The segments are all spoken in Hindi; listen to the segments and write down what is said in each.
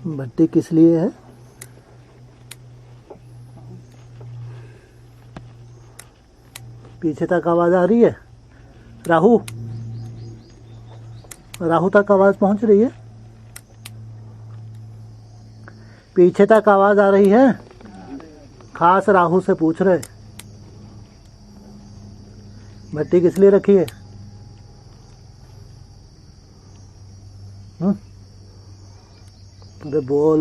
भट्टी किस लिए है? पीछे तक आवाज आ रही है? राहु तक आवाज पहुंच रही है? पीछे तक आवाज आ रही है? खास राहु से पूछ रहे, भट्टी किस लिए रखी है? अरे बोल,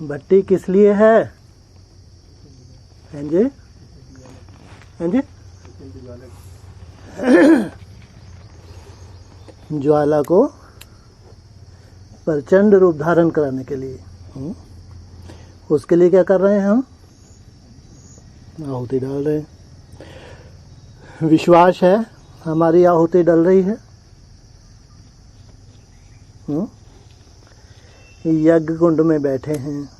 भट्टी किस लिए है? हैं जी? ज्वाला को प्रचंड रूप धारण कराने के लिए। उसके लिए क्या कर रहे हैं हम? आहुति डाल रहे हैं। विश्वास है हमारी आहुति डल रही है। यज्ञ कुंड में बैठे हैं,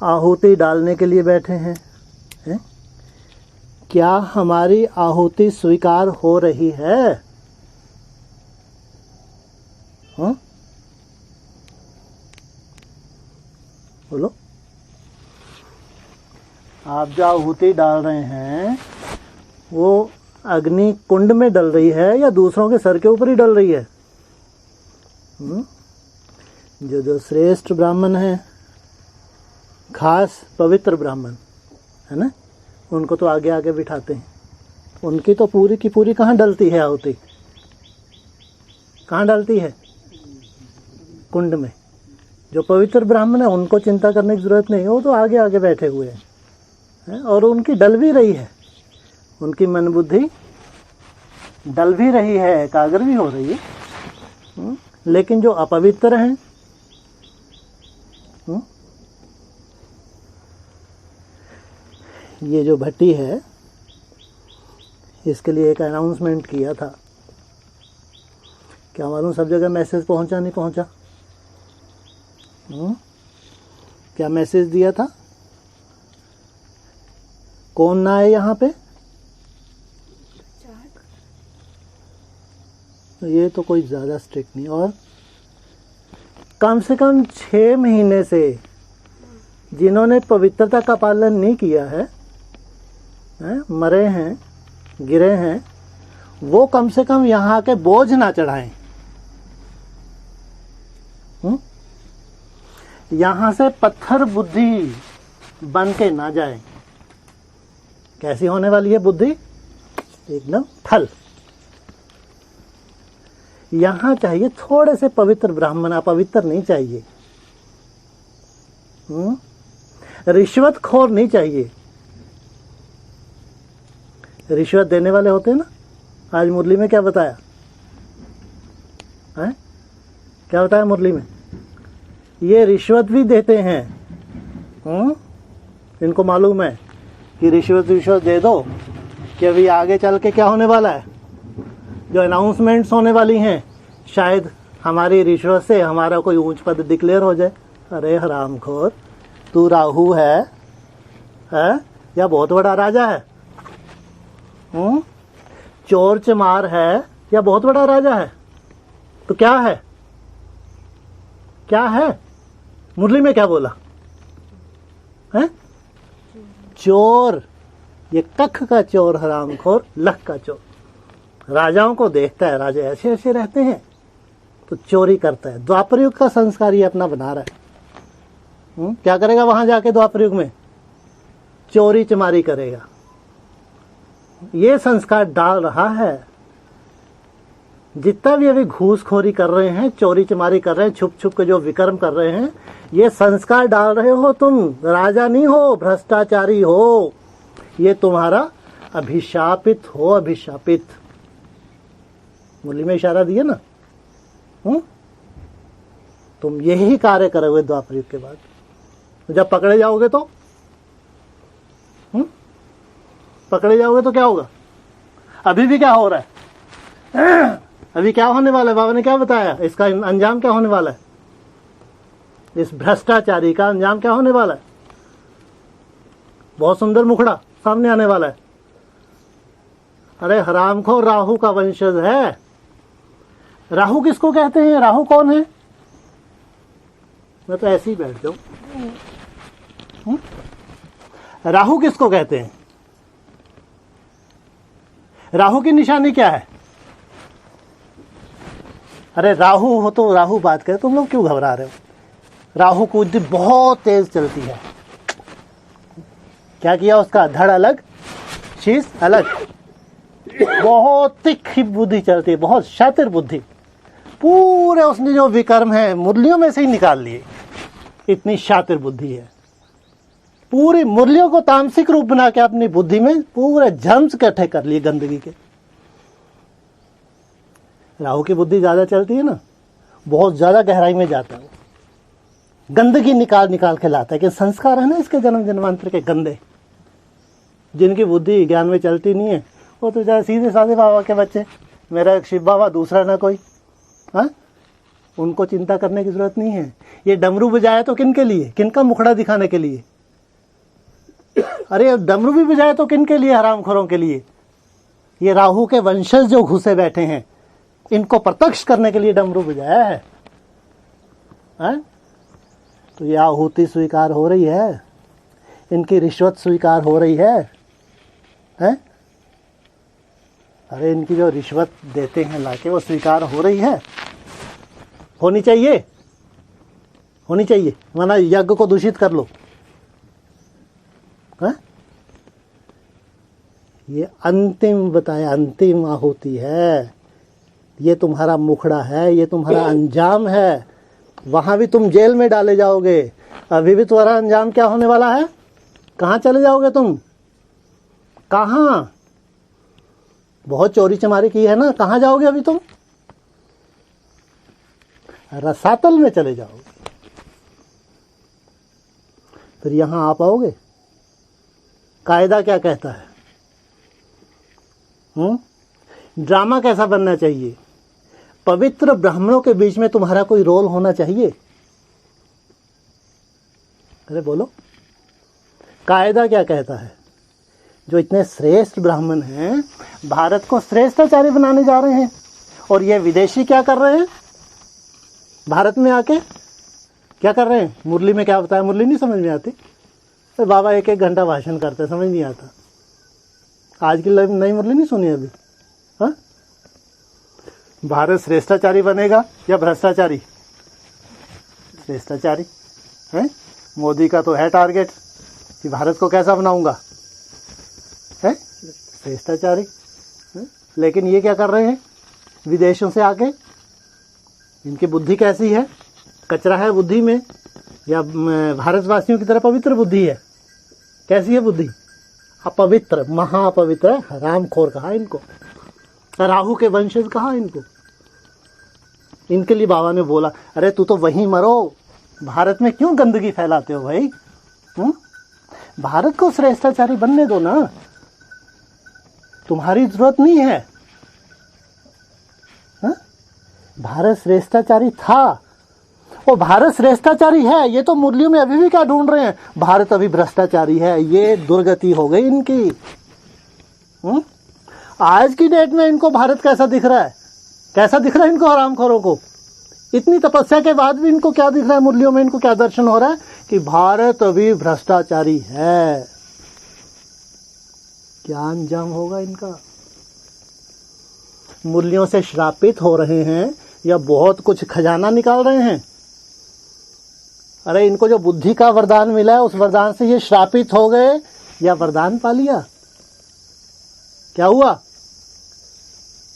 आहुति डालने के लिए बैठे हैं, हैं? क्या हमारी आहुति स्वीकार हो रही है? बोलो। आप जो आहुति डाल रहे हैं वो अग्नि कुंड में डल रही है या दूसरों के सर के ऊपर ही डल रही है? जो श्रेष्ठ ब्राह्मण है, खास पवित्र ब्राह्मण है ना, उनको तो आगे आगे बिठाते हैं। उनकी तो पूरी की पूरी कहाँ डलती है आहुति? कहाँ डलती है? कुंड में। जो पवित्र ब्राह्मण है उनको चिंता करने की जरूरत नहीं, वो तो आगे आगे बैठे हुए हैं और उनकी डल भी रही है, उनकी मन बुद्धि डल भी रही है, एकाग्र भी हो रही है। लेकिन जो अपवित्र हैं, ये जो भट्टी है इसके लिए एक अनाउंसमेंट किया था। क्या मालूम सब जगह मैसेज पहुंचा नहीं पहुंचा? क्या मैसेज दिया था? कौन ना है यहाँ पे? ये तो कोई ज़्यादा स्ट्रिक्ट नहीं। और कम से कम 6 महीने से जिन्होंने पवित्रता का पालन नहीं किया है, मरे हैं, गिरे हैं, वो कम से कम यहाँ के बोझ ना चढ़ाएं। यहाँ से पत्थर बुद्धि बन के ना जाए। कैसी होने वाली है बुद्धि? एकदम ठल। यहाँ चाहिए थोड़े से पवित्र ब्राह्मण, अपवित्र नहीं चाहिए। रिश्वतखोर नहीं चाहिए। रिश्वत देने वाले होते हैं ना। आज मुरली में क्या बताया है? क्या बताया मुरली में? ये रिश्वत भी देते हैं। इनको मालूम है कि रिश्वत दे दो कि अभी आगे चल के क्या होने वाला है, जो अनाउंसमेंट्स होने वाली हैं, शायद हमारी रिश्वत से हमारा कोई ऊंच पद डिक्लेयर हो जाए। अरे हरामखोर, तू राहु है या बहुत बड़ा राजा है? चोर चमार है या बहुत बड़ा राजा है? तो क्या है? क्या है? मुरली में क्या बोला है? चोर। ये कख का चोर, हरामखोर, लख का चोर। राजाओं को देखता है, राजा ऐसे ऐसे रहते हैं तो चोरी करता है। द्वापर युग का संस्कार ये अपना बना रहा है। क्या करेगा वहां जाके द्वापर युग में? चोरी चमारी करेगा। ये संस्कार डाल रहा है। जितना भी अभी घूसखोरी कर रहे हैं, चोरी चमारी कर रहे हैं, छुप छुप के जो विक्रम कर रहे हैं, ये संस्कार डाल रहे हो तुम। राजा नहीं हो, भ्रष्टाचारी हो। ये तुम्हारा अभिशापित हो, अभिशापित। मुरली में इशारा दिया ना। तुम यही कार्य करोगे द्वापर युग के बाद। जब पकड़े जाओगे तो पकड़े जाओगे तो क्या होगा? अभी भी क्या हो रहा है? अभी क्या होने वाला है? बाबा ने क्या बताया? इसका अंजाम क्या होने वाला है? इस भ्रष्टाचारी का अंजाम क्या होने वाला है? बहुत सुंदर मुखड़ा सामने आने वाला है। अरे हरामखोर राहु का वंशज है। राहु किसको कहते हैं? राहु कौन है? मैं तो ऐसे ही बैठ जाऊं। राहु किसको कहते हैं? राहु की निशानी क्या है? अरे राहु हो तो राहु बात करे, तुम लोग क्यों घबरा रहे हो? राहु की बुद्धि बहुत तेज चलती है। क्या किया उसका? धड़ अलग शीश अलग। बहुत तिखी बुद्धि चलती है, बहुत शातिर बुद्धि। पूरे उसने जो विकर्म है मुरलियों में से ही निकाल लिए, इतनी शातिर बुद्धि है। पूरी मुरलियों को तामसिक रूप बना के अपनी बुद्धि में पूरे झम्स इकट्ठे कर लिए गंदगी के। राहु की बुद्धि ज्यादा चलती है ना, बहुत ज्यादा गहराई में जाता है, गंदगी निकाल निकाल के लाता है। कि संस्कार है ना इसके जन्म जन्मांतर के गंदे, जिनकी बुद्धि ज्ञान में चलती नहीं है वो तो जरा सीधे साधे बाबा के बच्चे, मेरा एक शिव बाबा दूसरा ना कोई। हाँ, उनको चिंता करने की जरूरत नहीं है। ये डमरू बजाया तो किन के लिए? किनका मुखड़ा दिखाने के लिए? अरे डमरू भी बजाया तो किन के लिए? हरामखोरों के लिए। ये राहु के वंशज जो घुसे बैठे हैं, इनको प्रत्यक्ष करने के लिए डमरू बजाया है। हाँ? तो ये आहुति स्वीकार हो रही है, इनकी रिश्वत स्वीकार हो रही है, हैं? अरे इनकी जो रिश्वत देते हैं लाके वो स्वीकार हो रही है, होनी चाहिए, होनी चाहिए, वरना यज्ञ को दूषित कर लो। हैं? ये अंतिम बताया, अंतिम आहुति है, ये तुम्हारा मुखड़ा है, ये तुम्हारा अंजाम है। वहां भी तुम जेल में डाले जाओगे। अभी भी तुम्हारा अंजाम क्या होने वाला है? कहाँ चले जाओगे तुम? कहाँ? बहुत चोरी चमारी की है ना, कहाँ जाओगे अभी तुम? रसातल में चले जाओगे। फिर यहां आ पाओगे? कायदा क्या कहता है? ड्रामा कैसा बनना चाहिए? पवित्र ब्राह्मणों के बीच में तुम्हारा कोई रोल होना चाहिए। अरे बोलो, कायदा क्या कहता है? जो इतने श्रेष्ठ ब्राह्मण हैं, भारत को श्रेष्ठाचार्य बनाने जा रहे हैं, और ये विदेशी क्या कर रहे हैं? भारत में आके क्या कर रहे हैं? मुरली में क्या बताया? मुरली नहीं समझ में आती? तो बाबा एक एक घंटा भाषण करते, समझ नहीं आता। आज की नई मुरली नहीं सुनी अभी? हाँ, भारत श्रेष्ठाचारी बनेगा या भ्रष्टाचारी? श्रेष्ठाचारी है। मोदी का तो है टारगेट कि भारत को कैसा बनाऊंगा, है श्रेष्ठाचारी। लेकिन ये क्या कर रहे हैं? विदेशों से आके, इनकी बुद्धि कैसी है? कचरा है बुद्धि में, या भारतवासियों की तरह पवित्र बुद्धि है? कैसी है बुद्धि? अपवित्र, महापवित्र, हरामखोर कहा इनको, राहु के वंशज कहा इनको। इनके लिए बाबा ने बोला, अरे तू तो वहीं मरो, भारत में क्यों गंदगी फैलाते हो भाई? भारत को श्रेष्ठाचारी बनने दो ना, तुम्हारी जरूरत नहीं है। हा? भारत श्रेष्ठाचारी था, और भारत श्रेष्ठाचारी है। ये तो मुरलियों में अभी भी क्या ढूंढ रहे हैं? भारत अभी भ्रष्टाचारी है। ये दुर्गति हो गई इनकी। आज की डेट में इनको भारत कैसा दिख रहा है? कैसा दिख रहा है इनको, हरामखोरों को? इतनी तपस्या के बाद भी इनको क्या दिख रहा है? मुरलियों में इनको क्या दर्शन हो रहा है? कि भारत अभी भ्रष्टाचारी है। क्या अंजाम होगा इनका? मुरलियों से श्रापित हो रहे हैं या बहुत कुछ खजाना निकाल रहे हैं? अरे इनको जो बुद्धि का वरदान मिला है, उस वरदान से ये श्रापित हो गए या वरदान पा लिया? क्या हुआ?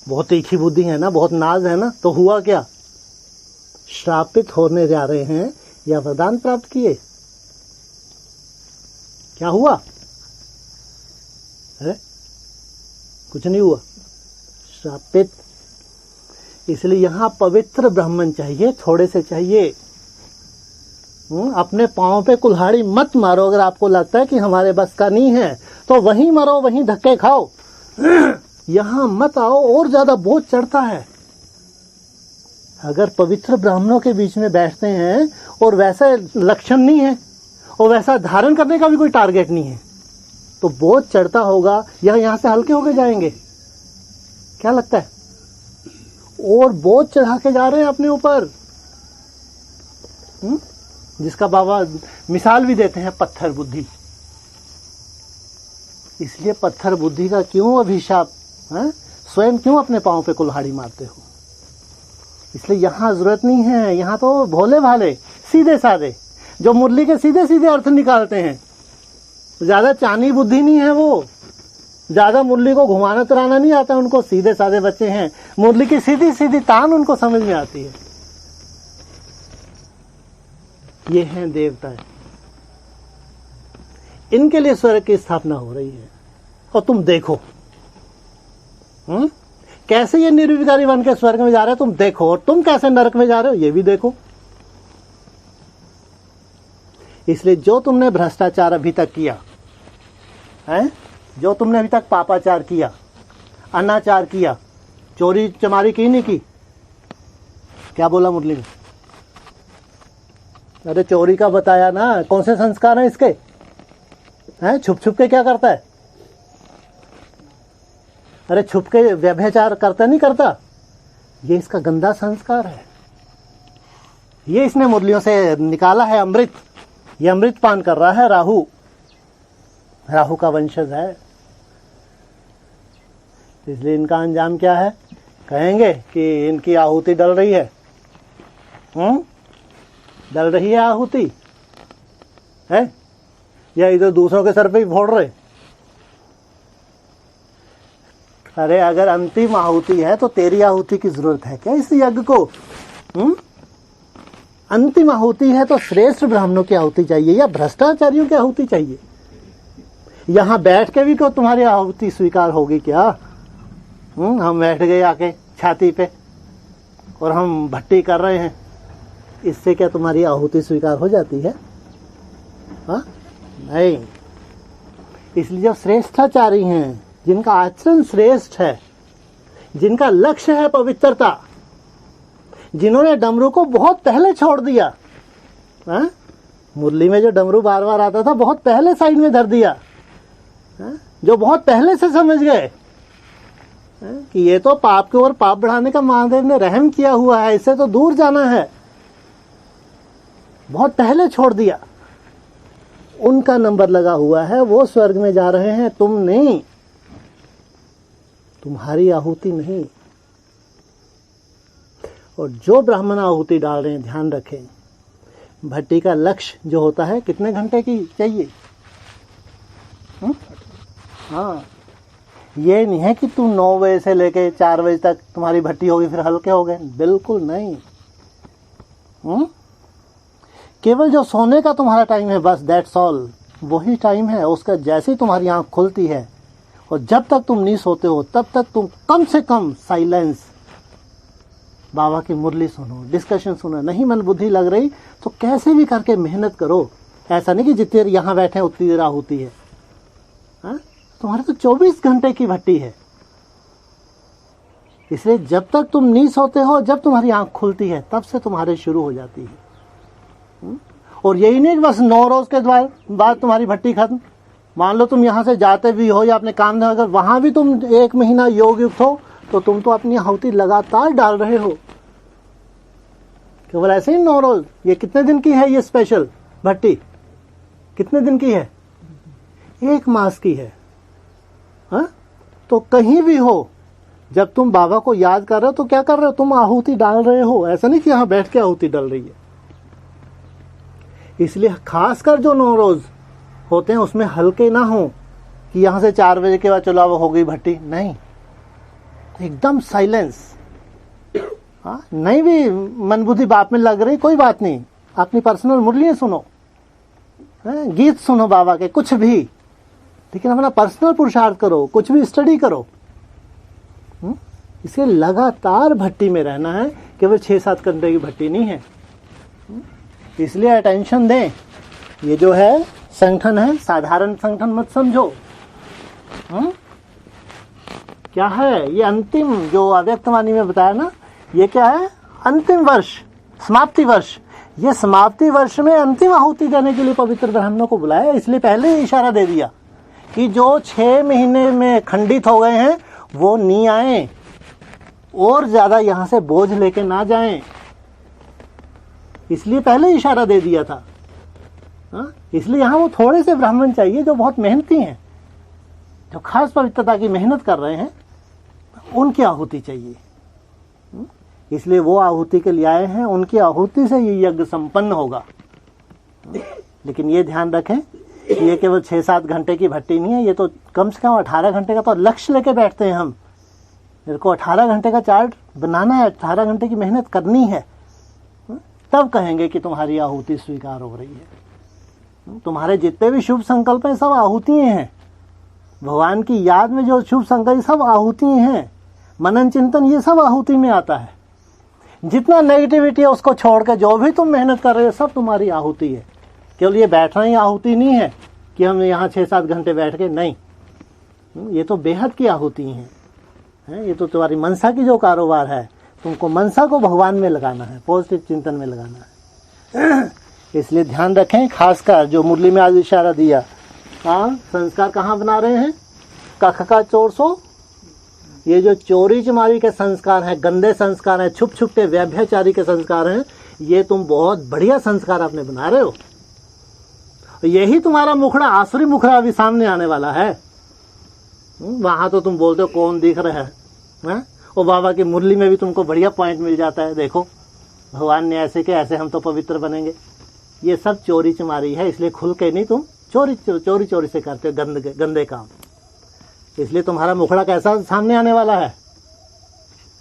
बहुत तीखी बुद्धि है ना, बहुत नाज है ना, तो हुआ क्या? श्रापित होने जा रहे हैं या वरदान प्राप्त किए? क्या हुआ? है? कुछ नहीं हुआ, श्रापित। इसलिए यहां पवित्र ब्राह्मण चाहिए, थोड़े से चाहिए। अपने पांव पे कुल्हाड़ी मत मारो। अगर आपको लगता है कि हमारे बस का नहीं है तो वहीं मरो, वहीं धक्के खाओ। यहां मत आओ, और ज्यादा बोझ चढ़ता है। अगर पवित्र ब्राह्मणों के बीच में बैठते हैं और वैसा लक्षण नहीं है और वैसा धारण करने का भी कोई टारगेट नहीं है, तो बोझ चढ़ता होगा या यहां से हल्के होके जाएंगे? क्या लगता है? और बोझ चढ़ा के जा रहे हैं अपने ऊपर, जिसका बाबा मिसाल भी देते हैं पत्थर बुद्धि। इसलिए पत्थर बुद्धि का क्यों अभिशाप, स्वयं क्यों अपने पांव पे कुल्हाड़ी मारते हो? इसलिए यहाँ जरूरत नहीं है, यहाँ तो भोले भाले सीधे साधे जो मुरली के सीधे सीधे अर्थ निकालते हैं। ज्यादा चानी बुद्धि नहीं है वो, ज्यादा मुरली को घुमाना चलाना नहीं आता उनको, सीधे साधे बच्चे हैं। मुरली की सीधी सीधी तान उनको समझ में आती है। ये हैं देवता, इनके लिए स्वर्ग की स्थापना हो रही है। और तुम देखो कैसे ये निर्विकारी बन के स्वर्ग में जा रहे हो, तुम देखो। और तुम कैसे नरक में जा रहे हो, ये भी देखो। इसलिए जो तुमने भ्रष्टाचार अभी तक किया है, जो तुमने अभी तक पापाचार किया, अनाचार किया, चोरी चमारी की नहीं की, क्या बोला मुरली में? अरे चोरी का बताया ना, कौन से संस्कार हैं इसके? हैं छुप छुप के क्या करता है? अरे छुप के व्यभिचार करता नहीं करता? ये इसका गंदा संस्कार है। ये इसने मुरलियों से निकाला है अमृत। ये अमृत पान कर रहा है। राहु का वंशज है। इसलिए इनका अंजाम क्या है? कहेंगे कि इनकी आहुति डल रही है। डल रही है आहुति है, या इधर दूसरों के सर पे ही फोड़ रहे? अरे अगर अंतिम आहुति है तो तेरी आहुति की जरूरत है क्या इस यज्ञ को? अंतिम आहुति है तो श्रेष्ठ ब्राह्मणों की आहुति चाहिए या भ्रष्टाचारियों की आहुति चाहिए? यहां बैठ के भी क्यों तुम्हारी आहुति स्वीकार होगी क्या? हम बैठ गए आके छाती पे और हम भट्टी कर रहे हैं, इससे क्या तुम्हारी आहुति स्वीकार हो जाती है? नहीं। इसलिए जो श्रेष्ठाचारी हैं, जिनका आचरण श्रेष्ठ है, जिनका लक्ष्य है पवित्रता, जिन्होंने डमरू को बहुत पहले छोड़ दिया, मुरली में जो डमरू बार बार आता था बहुत पहले साइड में धर दिया, जो बहुत पहले से समझ गए कि ये तो पाप के ओर पाप बढ़ाने का महादेव ने रहम किया हुआ है, इससे तो दूर जाना है, बहुत पहले छोड़ दिया, उनका नंबर लगा हुआ है। वो स्वर्ग में जा रहे हैं, तुम नहीं। तुम्हारी आहुति नहीं। और जो ब्राह्मण आहुति डाल रहे हैं, ध्यान रखें, भट्टी का लक्ष्य जो होता है कितने घंटे की चाहिए? हाँ, ये नहीं है कि तुम 9 बजे से लेके 4 बजे तक तुम्हारी भट्टी होगी फिर हल्के हो गए, बिल्कुल नहीं। केवल जो सोने का तुम्हारा टाइम है, बस दैट्स ऑल, वही टाइम है। उसका जैसे ही तुम्हारी आंख खुलती है और जब तक तुम नहीं सोते हो तब तक तुम कम से कम साइलेंस, बाबा की मुरली सुनो, डिस्कशन सुनो। नहीं मन बुद्धि लग रही तो कैसे भी करके मेहनत करो। ऐसा नहीं कि जितनी देर यहाँ बैठे उतनी देर आहुति है। तुम्हारे तो 24 घंटे की भट्टी है। इसलिए जब तक तुम नहीं सोते हो, जब तुम्हारी आंख खुलती है तब से तुम्हारे शुरू हो जाती है। और यही नहीं बस 9 रोज के बाद तुम्हारी भट्टी खत्म। मान लो तुम यहाँ से जाते भी हो या अपने काम में, अगर वहां भी तुम 1 महीना योग युक्त हो तो तुम तो अपनी आहुति लगातार डाल रहे हो। केवल ऐसे ही 9 रोज। ये कितने दिन की है ये स्पेशल भट्टी? कितने दिन की है? 1 मास की है। तो कहीं भी हो, जब तुम बाबा को याद कर रहे हो तो क्या कर रहे हो? तुम आहुति डाल रहे हो। ऐसा नहीं कि यहाँ बैठ के आहुति डल रही है। इसलिए खासकर जो 9 रोज होते हैं उसमें हल्के ना हो कि यहां से 4 बजे के बाद चलो अब हो गई भट्टी। नहीं, एकदम साइलेंस। नहीं भी मन बुद्धि बाप में लग रही, कोई बात नहीं, अपनी पर्सनल मुरलियां सुनो, गीत सुनो बाबा के, कुछ भी, लेकिन अपना पर्सनल पुरुषार्थ करो, कुछ भी स्टडी करो। इसे लगातार भट्टी में रहना है, केवल 6-7 घंटे की भट्टी नहीं है। इसलिए अटेंशन दें। ये जो है संगठन है, साधारण संगठन मत समझो। क्या है ये? अंतिम जो अव्यक्तवाणी में बताया ना, ये क्या है? अंतिम वर्ष, समाप्ति वर्ष। ये समाप्ति वर्ष में अंतिम आहुति देने के लिए पवित्र ब्राह्मणों को बुलाया। इसलिए पहले ही इशारा दे दिया कि जो 6 महीने में खंडित हो गए हैं वो नहीं आए, और ज्यादा यहां से बोझ लेके ना जाएं, इसलिए पहले इशारा दे दिया था। इसलिए यहां वो थोड़े से ब्राह्मण चाहिए जो बहुत मेहनती हैं, जो खास पवित्रता की मेहनत कर रहे हैं, उनकी आहुति चाहिए। इसलिए वो आहुति के लिए आए हैं, उनकी आहुति से ये यज्ञ संपन्न होगा। लेकिन ये ध्यान रखें, ये केवल 6-7 घंटे की भट्टी नहीं है, ये तो कम से कम 18 घंटे का तो लक्ष्य लेके बैठते हैं हम। मेरे को 18 घंटे का चार्ट बनाना है, 18 घंटे की मेहनत करनी है, तब कहेंगे कि तुम्हारी आहुति स्वीकार हो रही है। तुम्हारे जितने भी शुभ संकल्प हैं सब आहुतियां हैं। भगवान की याद में जो शुभ संकल्प सब आहुतियां हैं। मनन चिंतन ये सब आहुति में आता है। जितना नेगेटिविटी है उसको छोड़ के जो भी तुम मेहनत कर रहे हो सब तुम्हारी आहुति है। केवल ये बैठना ही आहुति नहीं है कि हम यहाँ 6-7 घंटे बैठ के, नहीं, ये तो बेहद की आहुति है। ये तो तुम्हारी मनसा की जो कारोबार है, तुमको मनसा को भगवान में लगाना है, पॉजिटिव चिंतन में लगाना है। इसलिए ध्यान रखें, खासकर जो मुरली में आज इशारा दिया, संस्कार कहाँ बना रहे हैं? कख का चोर सो। ये जो चोरी चमारी के संस्कार हैं, गंदे संस्कार हैं, छुप छुप के व्यभिचारी के संस्कार हैं, ये तुम बहुत बढ़िया संस्कार अपने बना रहे हो। यही तुम्हारा मुखड़ा, आसुरी मुखड़ा अभी सामने आने वाला है। वहां तो तुम बोलते हो कौन दिख रहा है, वो बाबा की मुरली में भी तुमको बढ़िया पॉइंट मिल जाता है, देखो भगवान ने ऐसे के ऐसे हम तो पवित्र बनेंगे। ये सब चोरी चमारी है, इसलिए खुल के नहीं तुम चोरी से करते हो गंदे काम। इसलिए तुम्हारा मुखड़ा कैसा सामने आने वाला है,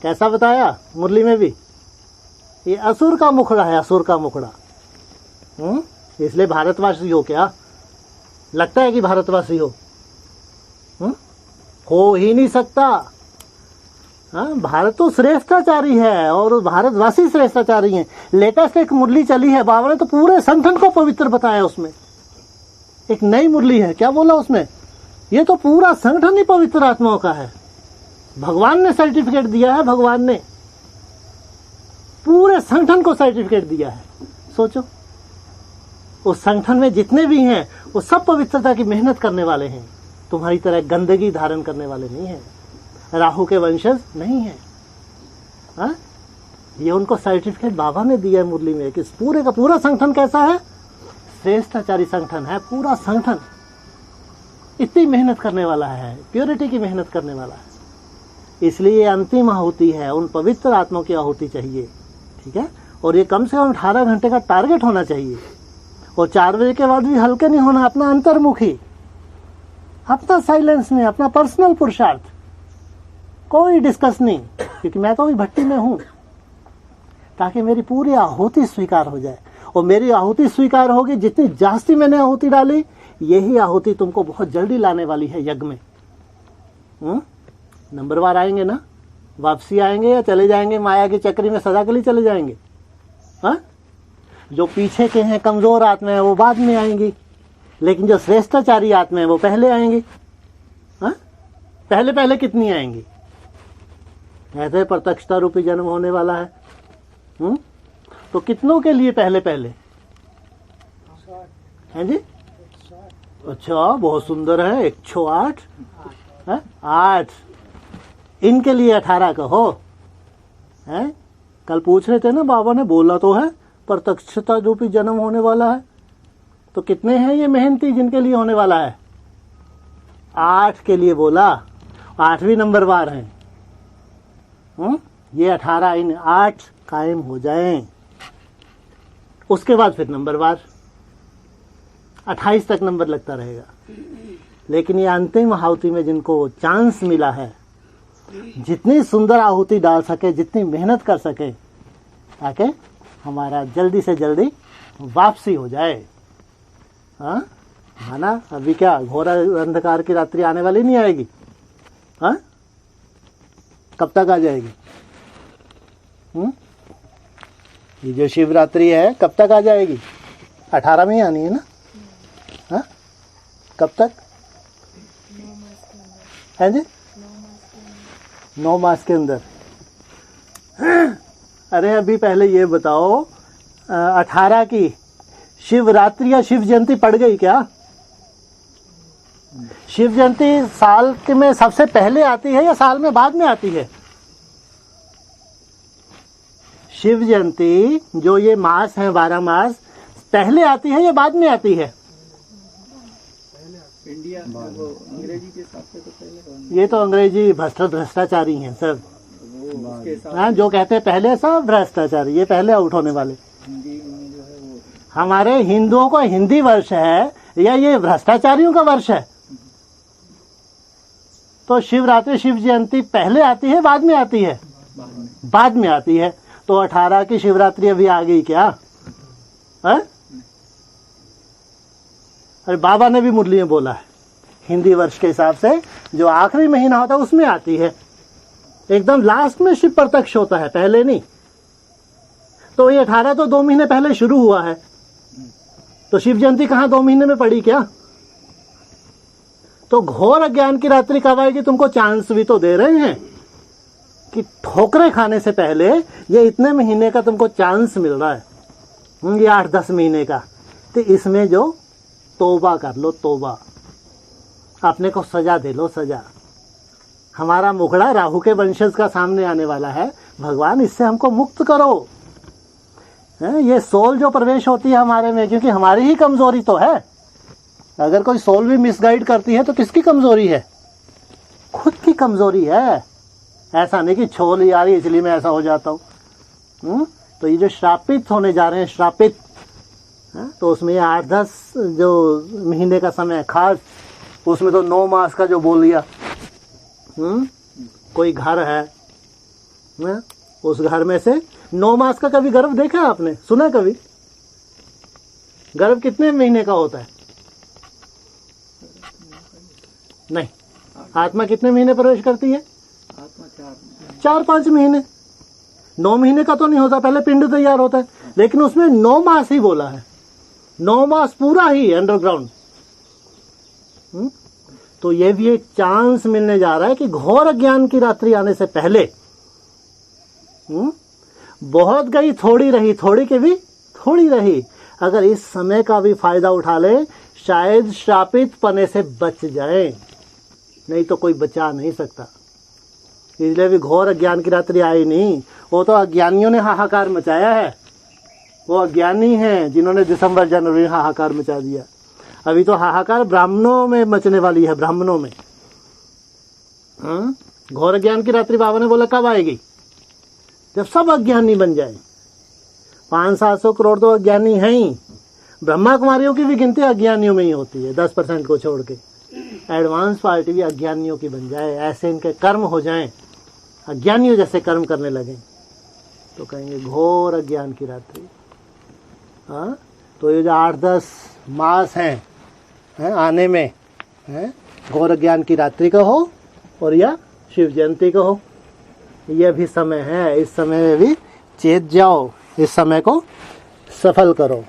कैसा बताया मुरली में भी, ये असुर का मुखड़ा है, असुर का मुखड़ा। इसलिए भारतवासी हो, क्या लगता है कि भारतवासी हो ही नहीं सकता। भारत तो श्रेष्ठाचारी है और भारतवासी श्रेष्ठाचारी हैं। लेटेस्ट एक मुरली चली है, बाबा ने तो पूरे संगठन को पवित्र बताया। उसमें एक नई मुरली है, क्या बोला उसमें, ये तो पूरा संगठन ही पवित्र आत्माओं का है। भगवान ने सर्टिफिकेट दिया है, भगवान ने पूरे संगठन को सर्टिफिकेट दिया है। सोचो, उस संगठन में जितने भी हैं वो सब पवित्रता की मेहनत करने वाले हैं, तुम्हारी तरह गंदगी धारण करने वाले नहीं हैं, राहु के वंशज नहीं है। ये उनको सर्टिफिकेट बाबा ने दिया है मुरली में कि पूरे का पूरा संगठन कैसा है, श्रेष्ठाचारी संगठन है। पूरा संगठन इतनी मेहनत करने वाला है, प्योरिटी की मेहनत करने वाला है। इसलिए ये अंतिम आहुति है, उन पवित्र आत्माओं की आहुति चाहिए, ठीक है। और ये कम से कम 18 घंटे का टारगेट होना चाहिए। और 4 बजे के बाद भी हल्के नहीं होना, अपना अंतर्मुखी, अपना साइलेंस में, अपना पर्सनल पुरुषार्थ, कोई डिस्कस नहीं, क्योंकि मैं तो अभी भट्टी में हूं, ताकि मेरी पूरी आहुति स्वीकार हो जाए। और मेरी आहुति स्वीकार होगी, जितनी जास्ती मैंने आहुति डाली, यही आहुति तुमको बहुत जल्दी लाने वाली है यज्ञ में। नंबरवार आएंगे ना, वापसी आएंगे या चले जाएंगे माया की चक्री में सदा के लिए चले जाएंगे। जो पीछे के हैं, कमजोर आत्मा है, वो बाद में आएंगी, लेकिन जो श्रेष्ठाचारी आत्मा है वो पहले आएंगी। पहले पहले कितनी आएंगी? ऐसे प्रत्यक्षता रूपी जन्म होने वाला है। तो कितनों के लिए पहले पहले हैं जी? अच्छा, बहुत सुंदर है। 108 है, 8 इनके लिए 18 कहो है। कल पूछ रहे थे ना, बाबा ने बोला तो है प्रत्यक्षता रूपी जन्म होने वाला है। तो कितने हैं ये मेहनती जिनके लिए होने वाला है? 8 के लिए बोला, 8वीं नंबरवार हैं। ये 18 इन 8 कायम हो जाएं, उसके बाद फिर नंबरवार 28 तक नंबर लगता रहेगा। लेकिन ये अंतिम आहुति में जिनको चांस मिला है, जितनी सुंदर आहुति डाल सके, जितनी मेहनत कर सके, ताकि हमारा जल्दी से जल्दी वापसी हो जाए। है ना? अभी क्या घोर अंधकार की रात्रि आने वाली नहीं आएगी? कब तक आ जाएगी? ये जो शिवरात्रि है कब तक आ जाएगी? 18 में ही आनी है ना? कब तक है जी? 9 मास के अंदर। अरे अभी पहले ये बताओ, 18 की शिवरात्रि या शिव जयंती पड़ गई क्या? शिव जयंती साल में सबसे पहले आती है या साल में बाद में आती है? शिव जयंती जो ये मास है 12 मास पहले आती है या बाद में आती है? इंडिया वो अंग्रेजी के हिसाब से तो पहले ये तो अंग्रेजी भ्रष्टाचारी हैं सब। वो उसके हिसाब हाँ, जो कहते हैं पहले सब भ्रष्टाचारी, ये पहले आउट होने वाले। हिंदी में जो है वो हमारे हिंदुओं को हिंदी वर्ष है या ये भ्रष्टाचारियों का वर्ष है? तो शिवरात्रि शिव जयंती पहले आती है बाद में आती है? बाद में आती है। तो 18 की शिवरात्रि अभी आ गई क्या है? अरे बाबा ने भी मुरली में बोला है, हिंदी वर्ष के हिसाब से जो आखिरी महीना होता है उसमें आती है, एकदम लास्ट में शिव प्रत्यक्ष होता है, पहले नहीं। तो ये 18 तो 2 महीने पहले शुरू हुआ है, तो शिव जयंती कहाँ 2 महीने में पड़ी क्या? तो घोर अज्ञान की रात्रि कब आएगी? तुमको चांस भी तो दे रहे हैं कि ठोकरे खाने से पहले ये इतने महीने का तुमको चांस मिल रहा है, ये 8-10 महीने का। तो इसमें जो तौबा कर लो, तौबा, अपने को सजा दे लो, सजा। हमारा मुखड़ा राहु के वंशज का सामने आने वाला है, भगवान इससे हमको मुक्त करो। ये सोल जो प्रवेश होती है हमारे में, क्योंकि हमारी ही कमजोरी तो है। अगर कोई सोल भी मिसगाइड करती है तो किसकी कमजोरी है? खुद की कमजोरी है। ऐसा नहीं कि छोल यार इसलिए मैं ऐसा हो जाता हूँ। तो ये जो श्रापित होने जा रहे हैं, श्रापित, तो उसमें 8-10 जो महीने का समय खास, उसमें तो 9 मास का जो बोल दिया। कोई घर है, उस घर में से 9 मास का कभी गर्भ देखा आपने? सुना कभी? गर्भ कितने महीने का होता है? नहीं। आत्मा कितने महीने प्रवेश करती है? आत्मा 4-5 महीने। 9 महीने का तो नहीं होता, पहले पिंड तैयार होता है, लेकिन उसमें 9 मास ही बोला है। 9 मास पूरा ही अंडरग्राउंड। तो ये भी एक चांस मिलने जा रहा है कि घोर अज्ञान की रात्रि आने से पहले, बहुत गई थोड़ी रही, थोड़ी के भी थोड़ी रही, अगर इस समय का भी फायदा उठा ले, शायद श्रापित पने से बच जाए, नहीं तो कोई बचा नहीं सकता। इसलिए भी घोर अज्ञान की रात्रि आई नहीं, वो तो अज्ञानियों ने हाहाकार मचाया है। वो अज्ञानी हैं जिन्होंने दिसंबर जनवरी में हाहाकार मचा दिया। अभी तो हाहाकार ब्राह्मणों में मचने वाली है, ब्राह्मणों में। घोर अज्ञान की रात्रि बाबा ने बोला कब आएगी? जब सब अज्ञानी बन जाए। 500-700 करोड़ तो अज्ञानी हैं ही। ब्रह्मा कुमारियों की भी गिनती अज्ञानियों में ही होती है, 10% को छोड़ के। एडवांस पार्टी भी अज्ञानियों की बन जाए, ऐसे इनके कर्म हो जाएं, अज्ञानियों जैसे कर्म करने लगे, तो कहेंगे घोर अज्ञान की रात्रि। हाँ, तो ये जो 8-10 मास हैं आने में, घोर अज्ञान की रात्रि का हो और या शिव जयंती का हो, यह भी समय है। इस समय में भी चेत जाओ, इस समय को सफल करो।